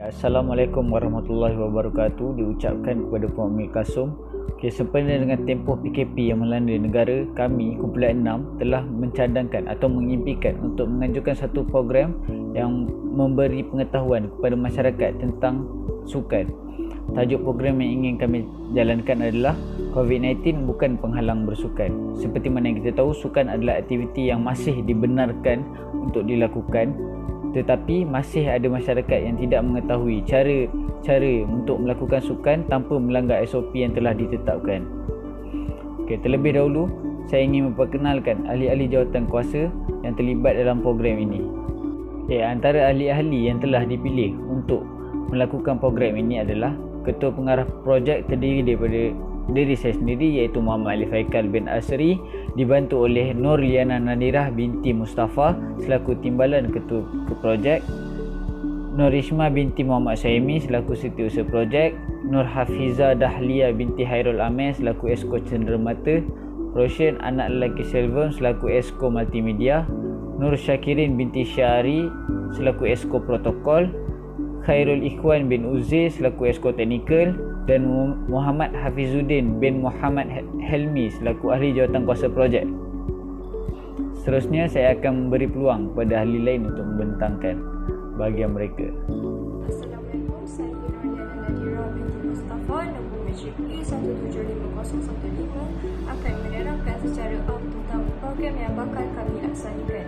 Assalamualaikum warahmatullahi wabarakatuh diucapkan kepada Puan Kasum. Sempena dengan tempoh PKP yang melanda negara, kami kumpulan 6 telah mencadangkan atau mengimpikan untuk menganjurkan satu program yang memberi pengetahuan kepada masyarakat tentang sukan. Tajuk program yang ingin kami jalankan adalah COVID-19 bukan penghalang bersukan. Seperti mana yang kita tahu, sukan adalah aktiviti yang masih dibenarkan untuk dilakukan, tetapi masih ada masyarakat yang tidak mengetahui cara untuk melakukan sukan tanpa melanggar SOP yang telah ditetapkan. Terlebih dahulu, saya ingin memperkenalkan ahli-ahli jawatan kuasa yang terlibat dalam program ini. Antara ahli-ahli yang telah dipilih untuk melakukan program ini adalah Ketua Pengarah Projek terdiri daripada diri saya sendiri, iaitu Muhammad Ali Faikal bin Asri, dibantu oleh Nur Liana Nadirah binti Mustafa selaku Timbalan Ketua Projek, Nur Ishma binti Muhammad Syaimi selaku Setiausaha Projek, Nur Hafiza Dahlia binti Hairul Amir selaku Esko Cenderamata, Roshan anak lelaki Selvam selaku Esko Multimedia, Nur Syakirin binti Syari selaku Esko Protokol, Khairul Ikhwan bin Uzair selaku Esko Teknikal, dan Muhammad Hafizuddin bin Muhammad Helmi selaku ahli jawatan kuasa projek. Seterusnya saya akan memberi peluang kepada ahli lain untuk membentangkan bahagian mereka. Assalamualaikum, saya Nurliana Nadira binti Mustafa, nombor Matric E175015 akan menerangkan secara awam tentang program yang bakal kami laksanakan.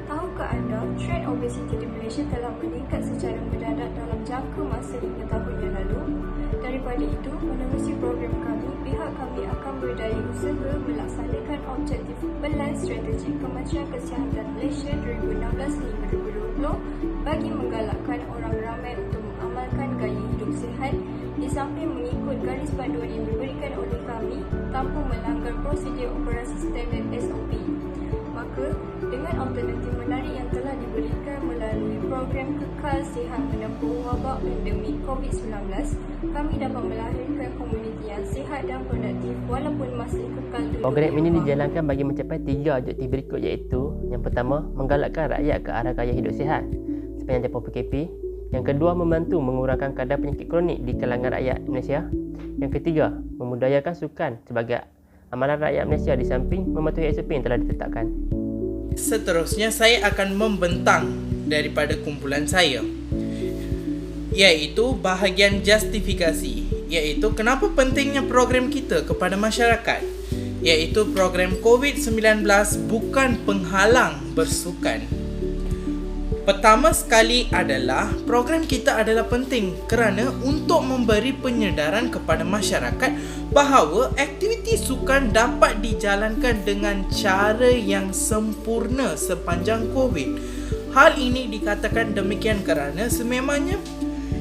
Tahukah anda, trend obesiti di Malaysia telah meningkat secara mendadak dalam jangka masa 5 tahun yang lalu? Daripada itu, menerusi program kami, pihak kami akan berdaya usaha melaksanakan objektif Pelan Strategik Kementerian Kesihatan Malaysia 2016 hingga 2020 bagi menggalakkan orang ramai untuk mengamalkan gaya hidup sihat di samping mengikut garis panduan yang diberikan oleh kami tanpa melanggar prosedur operasi standard SOP. Maka, dengan alternatif menarik yang telah diberikan melalui program Kekal Sihat menempuh wabak pandemik COVID-19, kami dapat melahirkan komuniti yang sihat dan produktif walaupun masih kekal duduk. Program ini dijalankan bagi mencapai 3 objektif berikut, iaitu yang pertama, menggalakkan rakyat ke arah gaya hidup sihat sepanjang tempoh PKP. Yang kedua, membantu mengurangkan kadar penyakit kronik di kalangan rakyat Malaysia. Yang ketiga, memudayakan sukan sebagai amalan rakyat Malaysia di samping mematuhi SOP yang telah ditetapkan. Seterusnya, saya akan membentang daripada kumpulan saya, iaitu bahagian justifikasi, iaitu kenapa pentingnya program kita kepada masyarakat, iaitu program COVID-19 bukan penghalang bersukan. Pertama sekali adalah program kita adalah penting kerana untuk memberi penyedaran kepada masyarakat bahawa aktiviti sukan dapat dijalankan dengan cara yang sempurna sepanjang COVID. Hal ini dikatakan demikian kerana sememangnya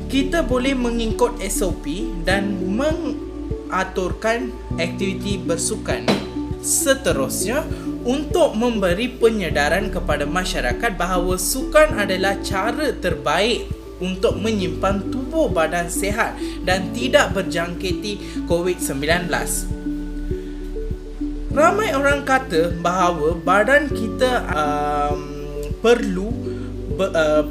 kita boleh mengikut SOP dan mengaturkan aktiviti bersukan. Seterusnya, untuk memberi penyedaran kepada masyarakat bahawa sukan adalah cara terbaik untuk menyimpan tubuh badan sihat dan tidak berjangkiti COVID-19. Ramai orang kata bahawa badan kita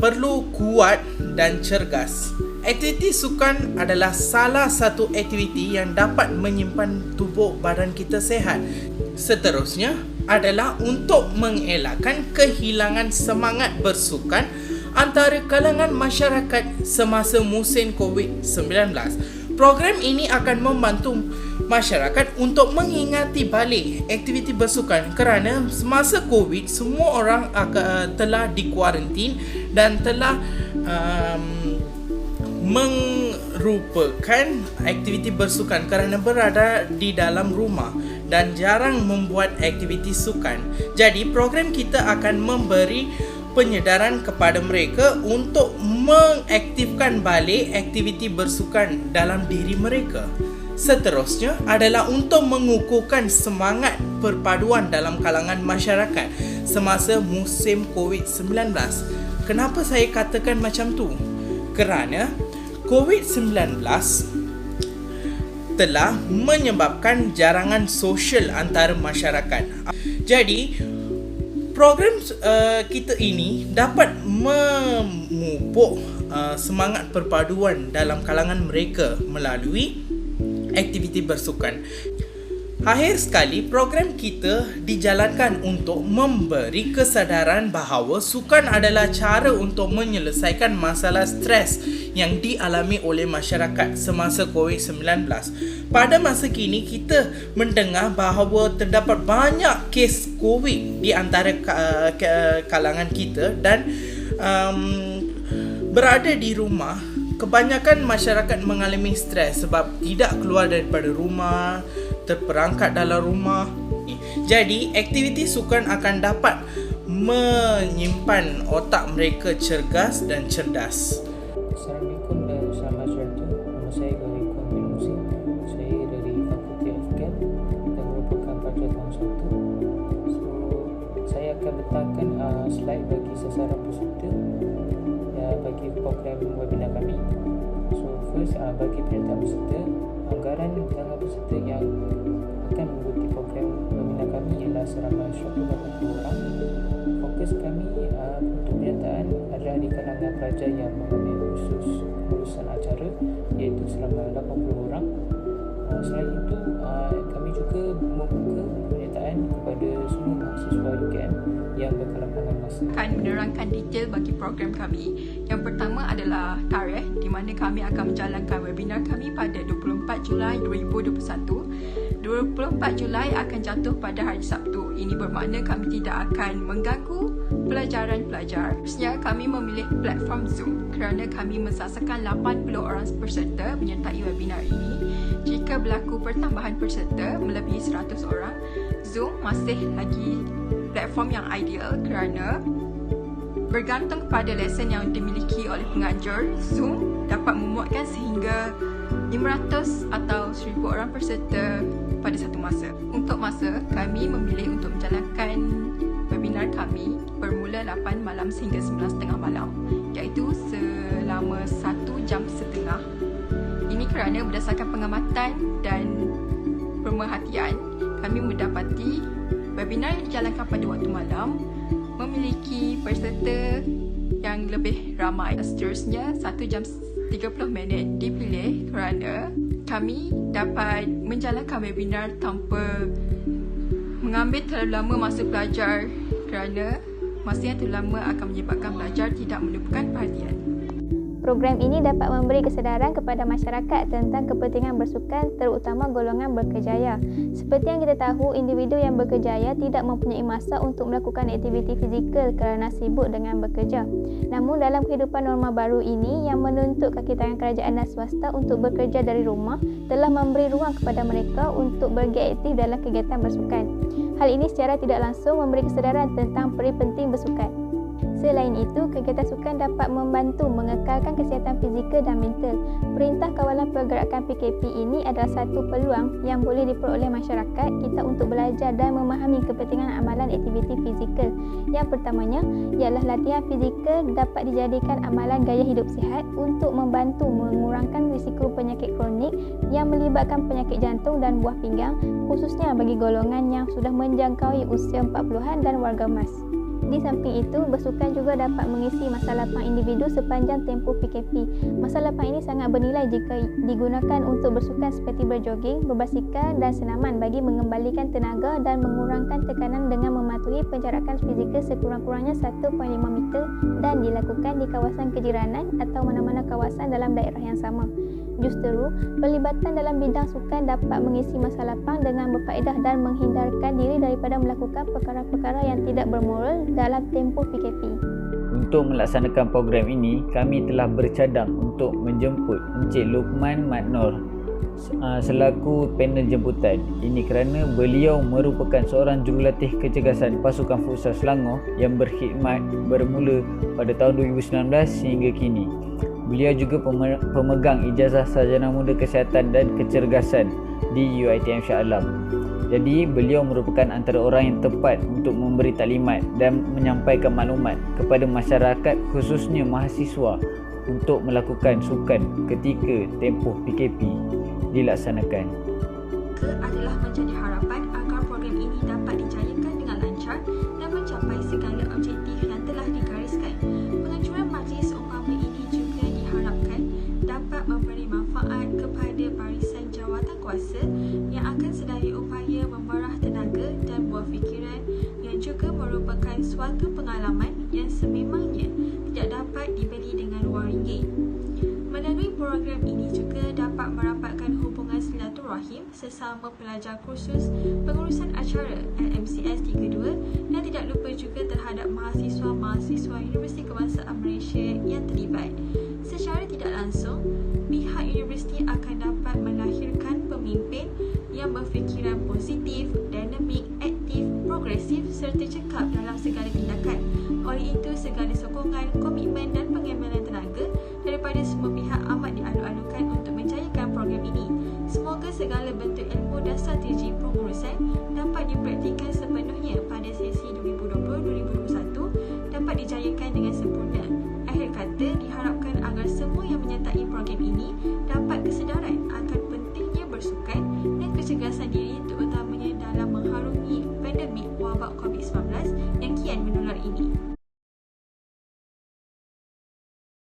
perlu kuat dan cergas. Aktiviti sukan adalah salah satu aktiviti yang dapat menyimpan tubuh badan kita sihat. Seterusnya adalah untuk mengelakkan kehilangan semangat bersukan antara kalangan masyarakat semasa musim COVID-19. Program ini akan membantu masyarakat untuk mengingati balik aktiviti bersukan kerana semasa COVID semua orang telah dikuarantin dan telah merupakan aktiviti bersukan kerana berada di dalam rumah dan jarang membuat aktiviti sukan. Jadi program kita akan memberi penyedaran kepada mereka untuk mengaktifkan balik aktiviti bersukan dalam diri mereka. Seterusnya adalah untuk mengukuhkan semangat perpaduan dalam kalangan masyarakat semasa musim COVID-19. Kenapa saya katakan macam tu? Kerana COVID-19 telah menyebabkan jarangan sosial antara masyarakat. Jadi, program kita ini dapat memupuk semangat perpaduan dalam kalangan mereka melalui aktiviti bersukan. Akhir sekali, program kita dijalankan untuk memberi kesedaran bahawa sukan adalah cara untuk menyelesaikan masalah stres yang dialami oleh masyarakat semasa COVID-19. Pada masa kini, kita mendengar bahawa terdapat banyak kes COVID di antara kalangan kita dan berada di rumah. Kebanyakan masyarakat mengalami stres sebab tidak keluar daripada rumah, terperangkap dalam rumah. Jadi, aktiviti sukan akan dapat menyimpan otak mereka cergas dan cerdas. Assalamualaikum dan selamat sore. Nama saya Gori Kuan bin Musi. Saya dari Fakulti FKM dan merupakan pelajar tahun 1. So, saya akan letakkan slide bagi sasaran peserta bagi program webinar kami. So, first bagi penyertaan peserta, anggaran jangka peserta yang akan mengikuti program webinar kami ialah seramai 180 orang. Fokus kami untuk penyertaan adalah di kalangan pelajar yang mengambil khusus urusan acara, iaitu seramai 80 orang. Selain itu, kami juga membuka penyertaan kepada semua mahasiswa UKM yang berkelapangan masa. Akan menerangkan detail bagi program kami. Yang pertama adalah tarikh di mana kami akan menjalankan webinar kami pada 24 Julai 2021. 24 Julai akan jatuh pada hari Sabtu. Ini bermakna kami tidak akan mengganggu pelajaran pelajar. Sebenarnya kami memilih platform Zoom kerana kami mensasarkan 80 orang peserta menyertai webinar ini. Jika berlaku pertambahan peserta melebihi 100 orang, Zoom masih lagi platform yang ideal kerana bergantung kepada lesen yang dimiliki oleh pengajar. Zoom dapat memuatkan sehingga 500 atau 1000 orang peserta pada satu masa. Untuk masa, kami memilih untuk menjalankan webinar kami bermula 8 malam sehingga 9.30 malam, iaitu selama 1 jam setengah. Ini kerana berdasarkan pengamatan dan pemerhatian, kami mendapati webinar yang dijalankan pada waktu malam memiliki peserta yang lebih ramai. Seterusnya, 1 jam 30 minit dipilih kerana kami dapat menjalankan webinar tanpa mengambil terlalu lama masa pelajar kerana masa yang terlalu lama akan menyebabkan pelajar tidak menumpukan perhatian. Program ini dapat memberi kesedaran kepada masyarakat tentang kepentingan bersukan, terutama golongan berkejaya. Seperti yang kita tahu, individu yang berkejaya tidak mempunyai masa untuk melakukan aktiviti fizikal kerana sibuk dengan bekerja. Namun dalam kehidupan norma baru ini yang menuntut kaki tangan kerajaan dan swasta untuk bekerja dari rumah, telah memberi ruang kepada mereka untuk bergiat aktif dalam kegiatan bersukan. Hal ini secara tidak langsung memberi kesedaran tentang peri penting bersukan. Selain itu, kegiatan sukan dapat membantu mengekalkan kesihatan fizikal dan mental. Perintah Kawalan Pergerakan PKP ini adalah satu peluang yang boleh diperoleh masyarakat kita untuk belajar dan memahami kepentingan amalan aktiviti fizikal. Yang pertamanya ialah latihan fizikal dapat dijadikan amalan gaya hidup sihat untuk membantu mengurangkan risiko penyakit kronik yang melibatkan penyakit jantung dan buah pinggang, khususnya bagi golongan yang sudah menjangkaui usia 40-an dan warga emas. Di samping itu, bersukan juga dapat mengisi masa lapang individu sepanjang tempoh PKP. Masa lapang ini sangat bernilai jika digunakan untuk bersukan seperti berjoging, berbasikal dan senaman bagi mengembalikan tenaga dan mengurangkan tekanan dengan mematuhi penjarakan fizikal sekurang-kurangnya 1.5 meter dan dilakukan di kawasan kejiranan atau mana-mana kawasan dalam daerah yang sama. Justeru, pelibatan dalam bidang sukan dapat mengisi masa lapang dengan berfaedah dan menghindarkan diri daripada melakukan perkara-perkara yang tidak bermoral dalam tempoh PKP. Untuk melaksanakan program ini, kami telah bercadang untuk menjemput Encik Luqman Mat Nor selaku panel jemputan. Ini kerana beliau merupakan seorang jurulatih kecergasan pasukan futsal Selangor yang berkhidmat bermula pada tahun 2019 hingga kini. Beliau juga pemegang ijazah sarjana muda kesihatan dan kecergasan di UiTM Shah Alam. Jadi beliau merupakan antara orang yang tepat untuk memberi taklimat dan menyampaikan maklumat kepada masyarakat, khususnya mahasiswa, untuk melakukan sukan ketika tempoh PKP dilaksanakan. Adalah menjadi harapan agar program ini dapat dijayakan dengan lancar dan mencapai segala objektif yang telah digariskan. Penganjuran majlis umpama ini juga berkuasa yang akan sedaya upaya memerah tenaga dan buah fikiran yang juga merupakan suatu pengalaman yang sememangnya tidak dapat dibeli dengan wang ringgit. Melalui program ini juga dapat merapatkan hubungan silaturahim sesama pelajar kursus pengurusan acara LMCS 32 dan tidak lupa juga terhadap mahasiswa-mahasiswa Universiti Kebangsaan Malaysia yang terlibat. Secara tidak langsung, pihak universiti akan dapat melahirkan pemimpin yang berfikiran positif, dinamik, aktif, progresif serta cekap dalam segala tindakan. Oleh itu, segala sokongan, komitmen dan pengemelan tenaga daripada semua pihak amat dialu-alukan untuk menjayakan program ini. Semoga segala bentuk ilmu dan strategi pengurusan dapat dipraktikkan sepenuhnya pada sesi 2020-2021 dapat dijayakan dengan sempurna. Akhir kata, diharapkan agar semua yang menyertai program ini dapat kesedaran akan pentingnya bersukan dan kecergasan diri terutamanya dalam mengharungi pandemik wabak COVID-19 yang kian menular ini.